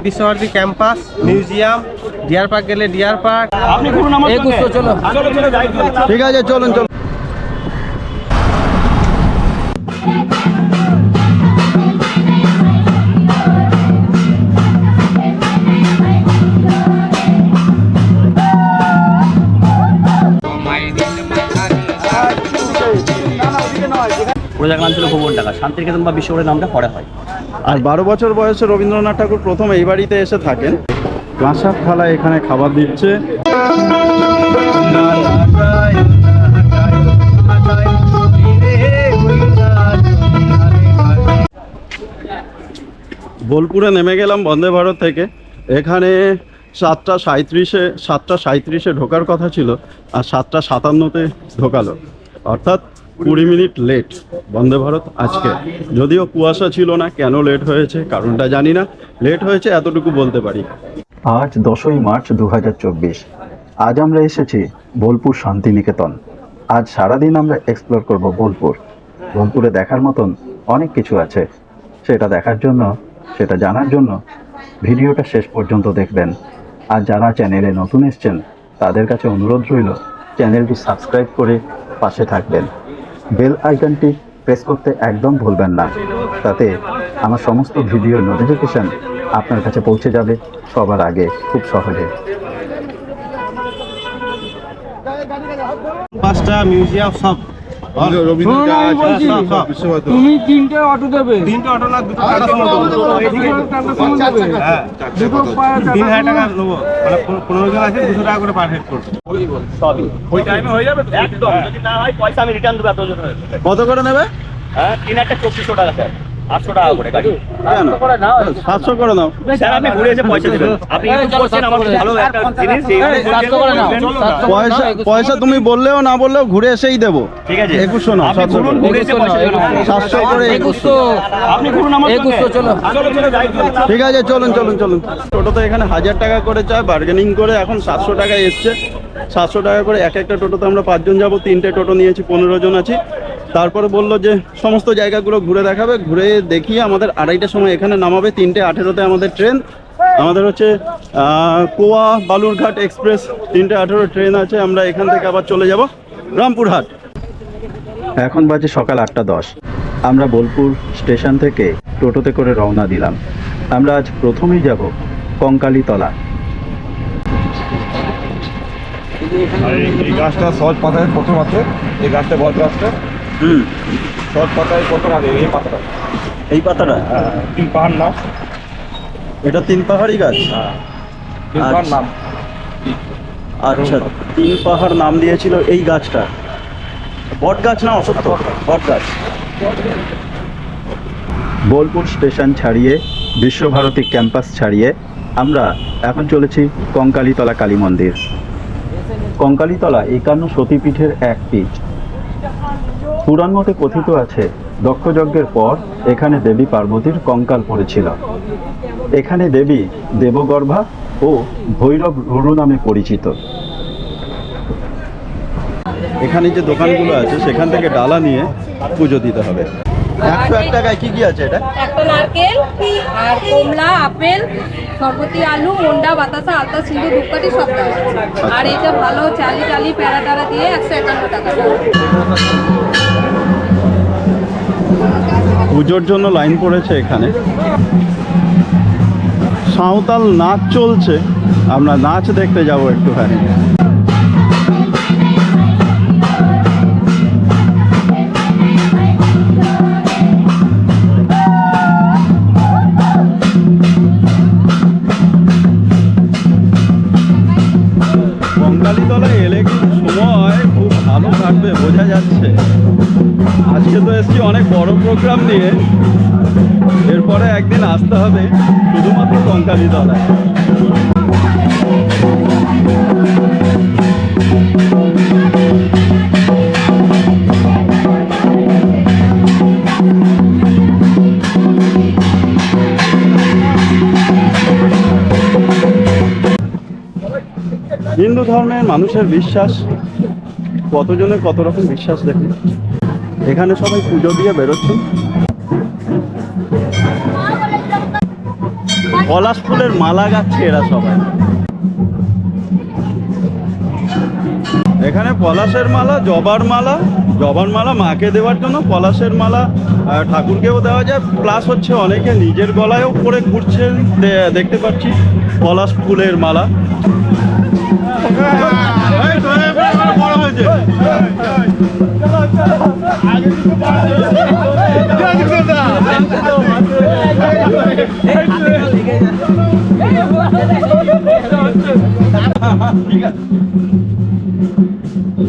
Visva Bharati campus, museum, deer park গেলে deer park. আপনি ঘুরুন আমার সঙ্গে। চলো ঠিক আছে, চলুন চলুন। প্রজাগ্রাম ছিল ভুবন টাকা, শান্তিনিকেতন বা বিশ্বভারতী নামটা পরে হয়। আর 12 বছর বয়সে রবীন্দ্রনাথ ঠাকুর প্রথম এই বাড়িতে এসে থাকেন। কাঁসার থালায় এখানে খাবার দিচ্ছে। বোলপুরে নেমে গেলাম বন্দে ভারত থেকে। এখানে 7:37-এ ঢোকার কথা ছিল, আর 7:57-তে ঢোকালো, অর্থাৎ 20 মিনিট লেট বন্দে ভারত আজকে। যদিও কুয়াশা ছিল না, কেন লেট হয়েছে কারণটা জানি না, লেট হয়েছে এতটুকু বলতে পারি। আজ 10ই মার্চ 2024। আজ আমরা এসেছি বোলপুর শান্তিনিকেতন। আজ সারাদিন আমরা এক্সপ্লোর করব বোলপুর। বোলপুরে দেখার মতন অনেক কিছু আছে, সেটা দেখার জন্য, সেটা জানার জন্য ভিডিওটা শেষ পর্যন্ত দেখবেন। আর যারা চ্যানেলে নতুন এসছেন তাদের কাছে অনুরোধ রইল চ্যানেলটি সাবস্ক্রাইব করে পাশে থাকবেন। বেল আইকনটি প্রেস করতে একদম ভুলবেন না, তাতে আমার সমস্ত ভিডিওর নোটিফিকেশান আপনার কাছে পৌঁছে যাবে সবার আগে, খুব সহজে। পাঁচটা মিউজিয়াম সব তুমি 3টে অটো দেবে, 3টে অটো না, 2টো টাটা সুমো দেবো। 3,000 টাকা নেবো, মানে 15 জন আছে, 200 টাকা করে পার হেড করবো। সবই ওই টাইমে হয়ে যাবে তো? একদম। যদি না হয় পয়সা আমি রিটার্ন দেবো এত জনের। কত করে নেবে? হ্যাঁ, 3 2400 টাকা স্যার, 800 টাকা করে গাড়ি। 700 করে নাও। স্যার আপনি ঘুরে এসে পয়সা দেবেন। আপনি ইউজ করছেন আমার ভালো একটা জিনিস, পয়সা তুমি বললেও না বললেও ঘুরে এসেই দেবো। ঠিক আছে, 2100 না, আপনি 700 ঘুরুন, ঘুরে এসে পয়সা দেবেন। 700 করে 2100। আপনি ঘুরুন আমার সঙ্গে। চলো যাই। ঠিক আছে, চলুন চলুন চলুন। টোটোতে এখানে 1000 টাকা করে চায়, বার্গেনিং করে এখন 700 টাকায় এসছে। 700 টাকা করে এক একটা টোটোতে আমরা 5 জন যাবো। 3টে টোটো নিয়েছি, 15 জন আছি। তারপরে বললো যে সমস্ত জায়গাগুলো ঘুরে দেখাবে, ঘুরে দেখিয়ে আমাদের 2:30টার সময় এখানে নামাবে। 3:18-তে আমাদের ট্রেন। আমাদের হচ্ছে কোয়া বালুরঘাট এক্সপ্রেস 3:18 ট্রেন আছে। আমরা এখান থেকে আবার চলে যাব রামপুরহাট। এখন বাজে সকাল 8:10। আমরা বোলপুর স্টেশন থেকে টোটোতে করে রওনা দিলাম। আমরা আজ প্রথমেই যাব কঙ্কালীতলা। এই গাছটা সহজ পাতায় প্রথম আছে, এই গাছটা বড় গাছটা সহজ পাতায় প্রথম আগে এই পাতাটা। এই পাতাটা 3 পাহাড় নাম, এটা 3 পাহাড়ি গাছ। 3 পাহাড় নাম। আচ্ছা, 3 পাহাড় নাম দিয়েছিল এই গাছটা। বট গাছ না অশ্বত্থ? বট গাছ। বোলপুর স্টেশন ছাড়িয়ে, বিশ্বভারতী ক্যাম্পাস ছাড়িয়ে আমরা এখন চলেছি কঙ্কালীতলা কালী মন্দির। কঙ্কালীতলা 51 সতীপীঠের এক পীঠ। পুরাণ মতে কথিত আছে দক্ষযজ্ঞের পর এখানে দেবী পার্বতীর কঙ্কাল পড়েছিল। এখানে দেবী দেবগর্ভা ও ভৈরব রুরু নামে পরিচিত। এখানে যে দোকানগুলো আছে সেখান থেকে ডালা নিয়ে পুজো দিতে হবে। 101 টাকায় কি কি আছে এটা? একটা নারকেল আর কমলা, আপেল, সরবতি আলু, মন্ডা, বাতাসা, আলতা, সিঁদুর, ধূপকাঠি সব দেওয়া আছে। আর এটা ভালো চালি টালি প্যারা টারা দিয়ে 151 টাকা। পুজোর জন্য লাইন পড়েছে এখানে। সাঁওতাল নাচ চলছে, আমরা নাচ দেখতে যাব একটুখানি। কঙ্কালীতলায় এলে কিন্তু সময় খুব ভালো কাটবে বোঝা যাচ্ছে। আজকে তো এসছি অনেক বড় প্রোগ্রাম নিয়ে, এরপরে একদিন আসতে হবে শুধুমাত্র কঙ্কালীতলায়। হিন্দু ধর্মের মানুষের বিশ্বাস, কতজনের কত রকম বিশ্বাস দেখুন। এখানে সবাই পুজো দিয়ে বেরোচ্ছেন। পলাশ ফুলের মালা গাচ্ছে এরা সবাই। এখানে পলাশের মালা, জবার মালা মাকে দেওয়ার জন্য, পলাশের মালা ঠাকুরকেও দেওয়া যায়, প্লাস হচ্ছে অনেকে নিজের গলায়ও পরে ঘুরছেন, দেখতে পাচ্ছি পলাশ ফুলের মালা।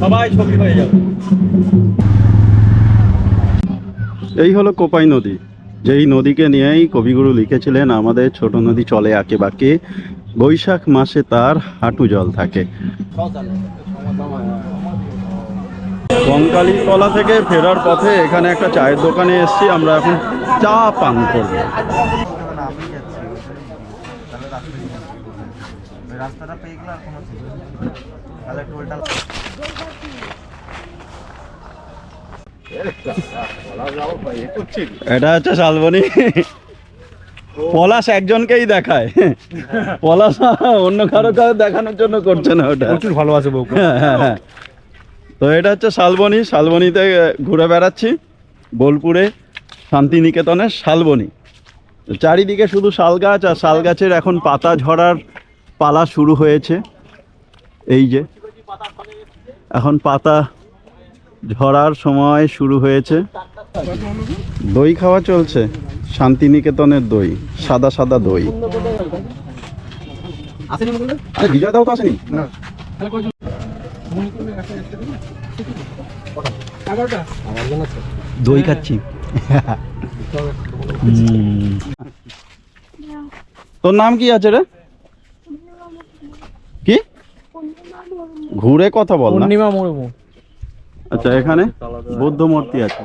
সবাই ছবি হয়ে যাবে। এই হলো কোপাই নদী, যেই নদীকে নিয়েই কবিগুরু লিখেছিলেন আমাদের ছোট নদী চলে আঁকে বাঁকে, বৈশাখ মাসে তার হাঁটু জল থাকে। কঙ্কালী তলা থেকে ফেরার পথে এখানে একটা চায়ের দোকানে এসেছি, আমরা এখন চা পান করব। রাস্তাটা পেয়ে গেলে আর কোনো তাহলে একটু উল্টা এটা হচ্ছে শালবনী। পলাশ একজনকেই দেখায়, পলাশ অন্য কারো দেখানোর জন্য করছে না, ওটা প্রচুর ভালোবাসে বউ। হ্যাঁ। তো এটা হচ্ছে শালবনী, শালবনীতে ঘুরে বেড়াচ্ছি, বোলপুরে শান্তিনিকেতনের শালবনী। চারিদিকে শুধু শাল গাছ, আর শাল গাছের এখন পাতা ঝরার পালা শুরু হয়েছে। এই যে এখন পাতা ঝরার সময় শুরু হয়েছে। দই খাওয়া চলছে, শান্তিনিকেতনের দই, সাদা সাদা দই। বিজয় দাও তো আসেনি? দই খাচ্ছি। তোর নাম কি আছে রে? কি ঘুরে কথা বল না। আচ্ছা, এখানে বৌদ্ধ মূর্তি আছে।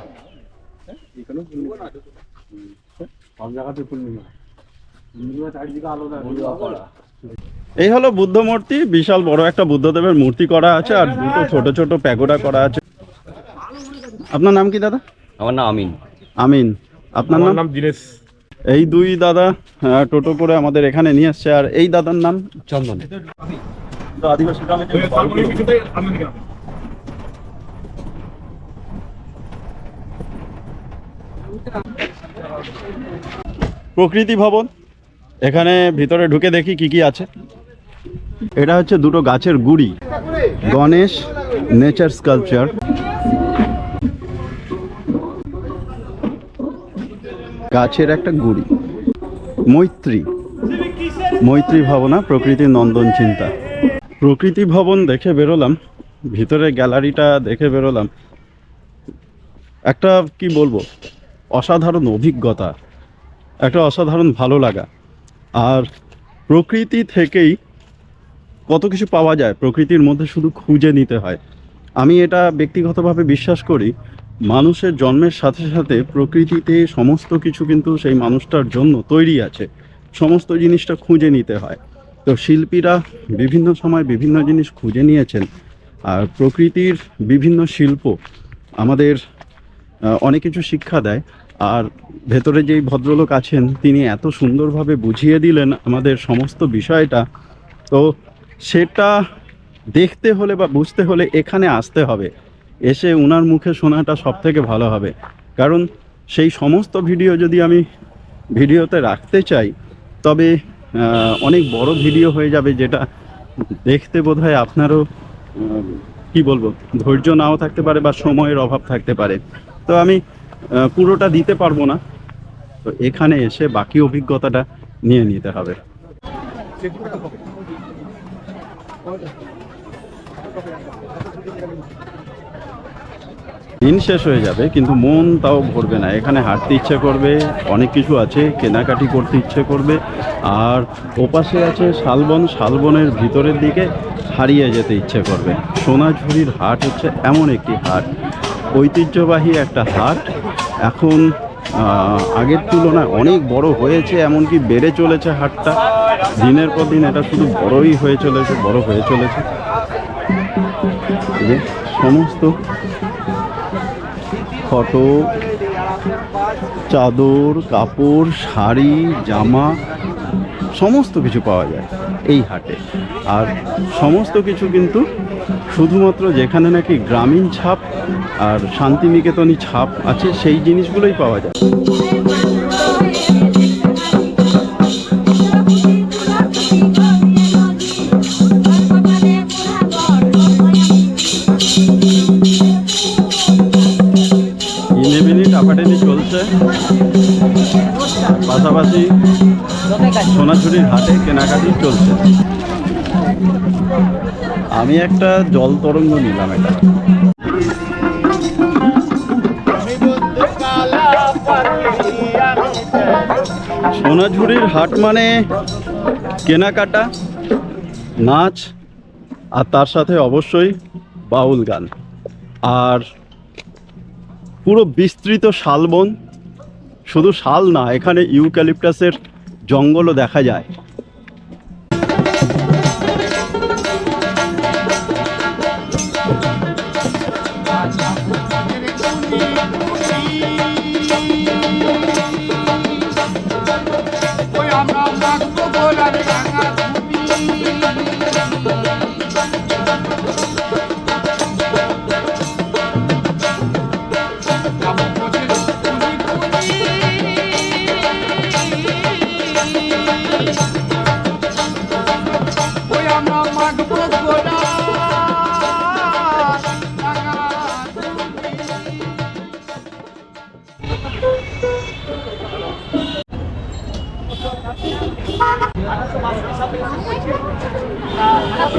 এই হলো বুদ্ধ মূর্তি, বিশাল বড় একটা বুদ্ধদেবের মূর্তি করা আছে, আর দুটো ছোট ছোট প্যাগোডা করা আছে। আপনার নাম কি দাদা? আমার নাম আমিন। আমিন। আপনার নাম? দিনেশ। এই দুই দাদা টোটো করে আমাদের এখানে নিয়ে আসছে, আর এই দাদার নাম চন্দন। আদিবাসী গ্রামে প্রকৃতি ভবন, এখানে ভিতরে ঢুকে দেখি কি কি আছে। এটা হচ্ছে দুটো গাছের গুড়ি, গণেশ নেচার স্কাল্পচার। গাছের একটা গুড়ি, মৈত্রী ভাবনা, প্রকৃতির নন্দন চিন্তা। প্রকৃতি ভবন দেখে বেরোলাম, ভিতরে গ্যালারিটা দেখে বেরোলাম, একটা কি বলবো, অসাধারণ অভিজ্ঞতা, একটা অসাধারণ ভালো লাগা। আর প্রকৃতি থেকেই কত কিছু পাওয়া যায়, প্রকৃতির মধ্যে শুধু খুঁজে নিতে হয়। আমি এটা ব্যক্তিগতভাবে বিশ্বাস করি, মানুষের জন্মের সাথে সাথে প্রকৃতিতে সমস্ত কিছু কিন্তু সেই মানুষটার জন্য তৈরি আছে, সমস্ত জিনিসটা খুঁজে নিতে হয়। তো শিল্পীরা বিভিন্ন সময় বিভিন্ন জিনিস খুঁজে নিয়েছেন, আর প্রকৃতির বিভিন্ন শিল্প আমাদের অনেক কিছু শিক্ষা দেয়। আর ভেতরে যেই ভদ্রলোক আছেন, তিনি এত সুন্দরভাবে বুঝিয়ে দিলেন আমাদের সমস্ত বিষয়টা। তো সেটা দেখতে হলে বা বুঝতে হলে এখানে আসতে হবে, এসে ওনার মুখে শোনাটা সব থেকে ভালো হবে। কারণ সেই সমস্ত ভিডিও যদি আমি ভিডিওতে রাখতে চাই, তবে অনেক বড় ভিডিও হয়ে যাবে, যেটা দেখতে বোধহয় আপনারও কি বলবো, ধৈর্য নাও থাকতে পারে বা সময়ের অভাব থাকতে পারে। তো আমি পুরোটা দিতে পারবো না, তো এখানে এসে বাকি অভিজ্ঞতাটা নিয়ে নিতে হবে। দিন শেষ হয়ে যাবে কিন্তু মন তাও ভরবে না, এখানে হাঁটতে ইচ্ছে করবে, অনেক কিছু আছে, কেনাকাটি করতে ইচ্ছে করবে। আর ওপাশে আছে শালবন, শালবনের ভিতরের দিকে হারিয়ে যেতে ইচ্ছে করবে। সোনাঝুরির হাট হচ্ছে এমন একটি হাট, ঐতিহ্যবাহী একটা হাট। এখন আগের তুলনায় অনেক বড় হয়েছে, এমনকি বেড়ে চলেছে হাটটা, দিনের পর দিন এটা শুধু বড়ই হয়ে চলেছে, বড় হয়ে চলেছে। সমস্ত ফটো, চাদর, কাপড়, শাড়ি, জামা সমস্ত কিছু পাওয়া যায় এই হাটে। আর সমস্ত কিছু কিন্তু শুধুমাত্র যেখানে নাকি গ্রামীণ ছাপ আর শান্তিনিকেতনী ছাপ আছে সেই জিনিসগুলোই পাওয়া যায়। টাপাটানি চলছে, পাশাপাশি সোনাঝুরির হাটে কেনাকাটি চলছে। আমি একটা জল তরঙ্গ নিলাম এটা। সোনাঝুরির হাট মানে কেনাকাটা, নাচ, আর তার সাথে অবশ্যই বাউল গান, আর পুরো বিস্তৃত শালবন। শুধু শাল না, এখানে ইউক্যালিপটাসের জঙ্গলও দেখা যায়।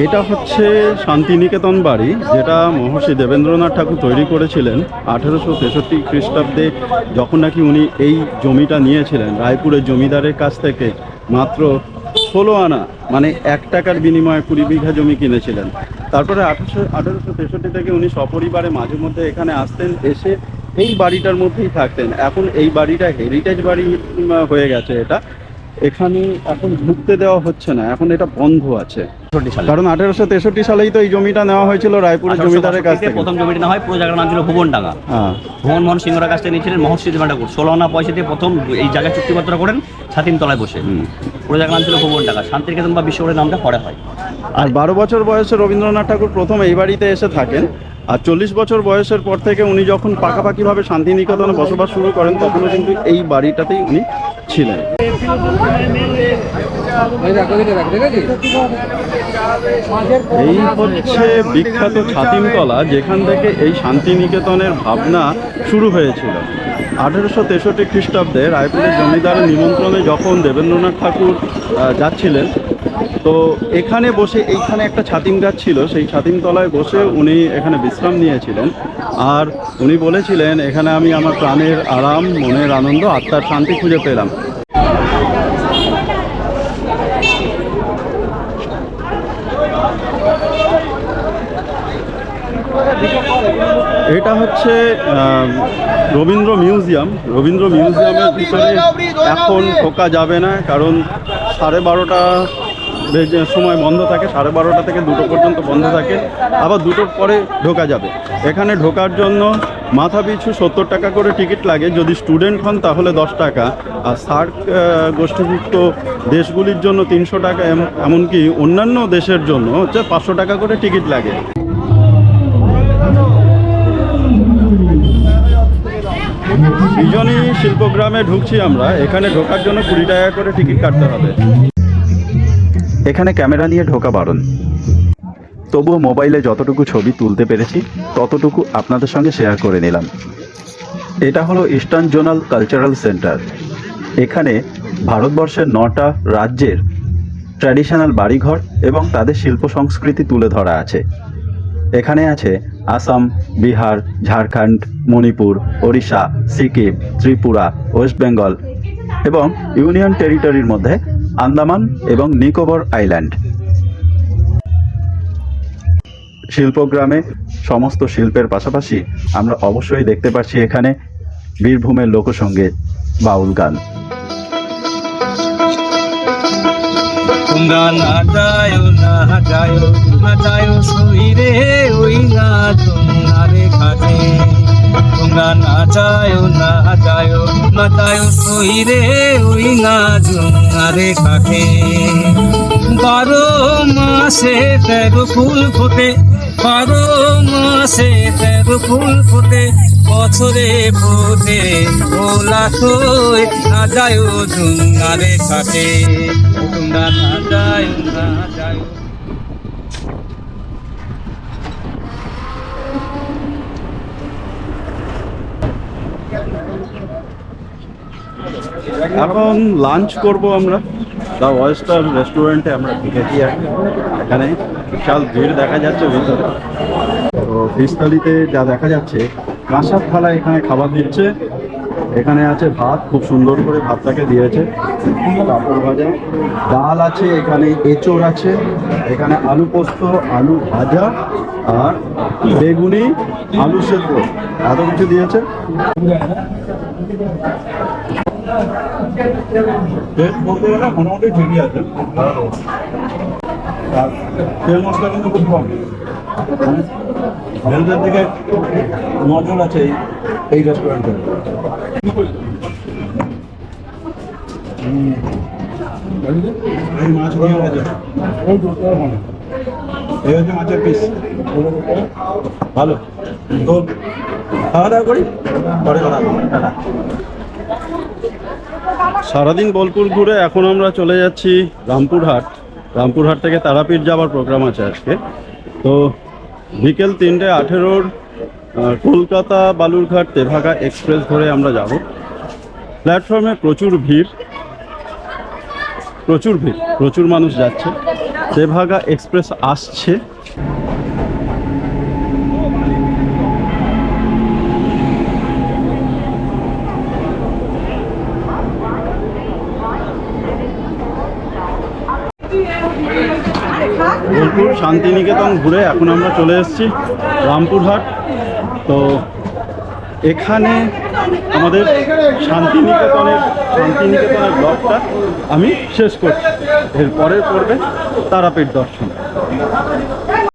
এটা হচ্ছে শান্তিনিকেতন বাড়ি, যেটা মহর্ষি দেবেন্দ্রনাথ ঠাকুর তৈরি করেছিলেন 1863 খ্রিস্টাব্দে, যখন নাকি উনি এই জমিটা নিয়েছিলেন রায়পুরের জমিদারের কাছ থেকে মাত্র 16 আনা, মানে 1 টাকার বিনিময়ে 20 বিঘা জমি কিনেছিলেন। তারপরে 1863 থেকে উনি সপরিবারে মাঝে মধ্যে এখানে আসতেন, এসে এই বাড়িটার মধ্যেই থাকতেন। এখন এই বাড়িটা হেরিটেজ বাড়ি হয়ে গেছে। এটা এখানে এখন ঢুকতে দেওয়া হচ্ছে না, এখন এটা বন্ধ আছে, কারণ 1863 সালেই তো এই জমিটা নেওয়া হয়েছিল রায়পুরের জমিদারের কাছ থেকে। প্রথম জমিটা নেওয়া হয়, পুরো জায়গার নাম ছিল ভুবনডাঙ্গা। ভুবন মোহন সিংহর কাছ থেকে নিয়েছিলেন মহর্ষি দেবেন্দ্রনাথ ঠাকুর। 16 আনা পয়সা দিয়ে প্রথম এই জায়গায় চুক্তিপত্র করেন ছাতিমতলায় বসে। পুরো জায়গার নাম ছিল ভুবনডাঙ্গা। শান্তিনিকেতন বা বিশ্বকরের নামটা পরে হয়। আর 12 বছর বয়সে রবীন্দ্রনাথ ঠাকুর প্রথম এই বাড়িতে এসে থাকেন, আর 40 বছর বয়সের পর থেকে উনি যখন পাকাপাকিভাবে শান্তিনিকেতনে বসবাস শুরু করেন, তখনও কিন্তু এই বাড়িটাতেই উনি ছিলেন। এই হচ্ছে বিখ্যাত ছাতিমতলা, যেখান থেকে এই শান্তিনিকেতনের ভাবনা শুরু হয়েছিল। 1863 খ্রিস্টাব্দে রায়পুরের জমিদারের নিমন্ত্রণে যখন দেবেন্দ্রনাথ ঠাকুর যাচ্ছিলেন, তো এখানে বসে, এইখানে একটা ছাতিম গাছ ছিল, সেই ছাতিমতলায় বসে উনি এখানে বিশ্রাম নিয়েছিলেন। আর উনি বলেছিলেন, এখানে আমি আমার প্রাণের আরাম, মনের আনন্দ, আত্মার শান্তি খুঁজে পেলাম। এটা হচ্ছে রবীন্দ্র মিউজিয়াম। রবীন্দ্র মিউজিয়ামের ভিতরে এখন ঢোকা যাবে না, কারণ 12:30 সময় বন্ধ থাকে, 12:30 থেকে 2টো পর্যন্ত বন্ধ থাকে, আবার 2টোর পরে ঢোকা যাবে। এখানে ঢোকার জন্য মাথা পিছু 70 টাকা করে টিকিট লাগে। যদি স্টুডেন্ট হন তাহলে 10 টাকা, আর সার্ক গোষ্ঠীভুক্ত দেশগুলির জন্য 300 টাকা, এমনকি অন্যান্য দেশের জন্য হচ্ছে 500 টাকা করে টিকিট লাগে। সৃজনী শিল্পগ্রামে ঢুকছি আমরা। এখানে ঢোকার জন্য 20 টাকা করে টিকিট কাটতে হবে। এখানে ক্যামেরা নিয়ে ঢোকা বারণ, তবুও মোবাইলে যতটুকু ছবি তুলতে পেরেছি ততটুকু আপনাদের সঙ্গে শেয়ার করে নিলাম। এটা হলো ইস্টার্ন জোনাল কালচারাল সেন্টার। এখানে ভারতবর্ষের 9টা রাজ্যের ট্র্যাডিশনাল বাড়িঘর এবং তাদের শিল্প সংস্কৃতি তুলে ধরা আছে। এখানে আছে আসাম, বিহার, ঝাড়খণ্ড, মণিপুর, ওড়িশা, সিকিম, ত্রিপুরা, ওয়েস্ট বেঙ্গল এবং ইউনিয়ন টেরিটরির মধ্যে আন্দামান এবং নিকোবর আইল্যান্ড। শিল্পগ্রামে সমস্ত শিল্পের পাশাপাশি আমরা অবশ্যই দেখতে পাচ্ছি এখানে বীরভূমের লোকসঙ্গীত, বাউল গান। তোমরা না যায় শরীরে ওই না তোমরা রে ঘাটে তোমরা না যায় সই রে ওই না জুমারে কাঠে 12 মাসে 13 ফুল ফোটে 12 মাসে 13 ফুল ফোটে বছরে ফোটে ওলা সই না যায় জুমারে কাঠে তোমরা না যায় এখন লাঞ্চ করব আমরা দ্য ওয়েস্টার রেস্টুরেন্টে আমরা ঢুকেছি এখানে বিশাল ভিড় দেখা যাচ্ছে ভিতরে। তো ফিশ থালিতে যা দেখা যাচ্ছে কাঁসার থালা এখানে খাবার দিচ্ছে। এখানে আছে ভাত, খুব সুন্দর করে ভাতটাকে দিয়েছে, পাঁপড় ভাজা, ডাল আছে, এখানে এঁচোড় আছে, এখানে আলু পোস্ত, আলু ভাজা আর বেগুনি, আলু সেদ্ধ, এত কিছু দিয়েছে। টেস্ট বলতে গেলে মোটামুটি ঠিকই আছে, আর তেল মশলা কিন্তু খুব কম। হেলথের দিকে নজর আছে এই রেস্টুরেন্টে। এই মাছ নিয়ে গেছে, এই হচ্ছে মাছের পিস, ভালো। তো খাওয়া দাওয়া করি, পরে কথা বলবো। সারাদিন বোলপুর ঘুরে এখন আমরা চলে যাচ্ছি রামপুরহাট। রামপুরহাট থেকে তারাপীঠ যাওয়ার প্রোগ্রাম আছে আজকে। তো বিকেল 3:18 কলকাতা বালুরঘাট তেভাগা এক্সপ্রেস ধরে আমরা যাব। প্ল্যাটফর্মে প্রচুর ভিড়, প্রচুর মানুষ যাচ্ছে। তেভাগা এক্সপ্রেস আসছে। বোলপুর শান্তিনিকেতন ঘুরে এখন আমরা চলে এসেছি রামপুরহাট। তো এখানে আমাদের শান্তিনিকেতনের ব্লগটা আমি শেষ করছি। এর পরের পর্বে তারাপীঠ দর্শন।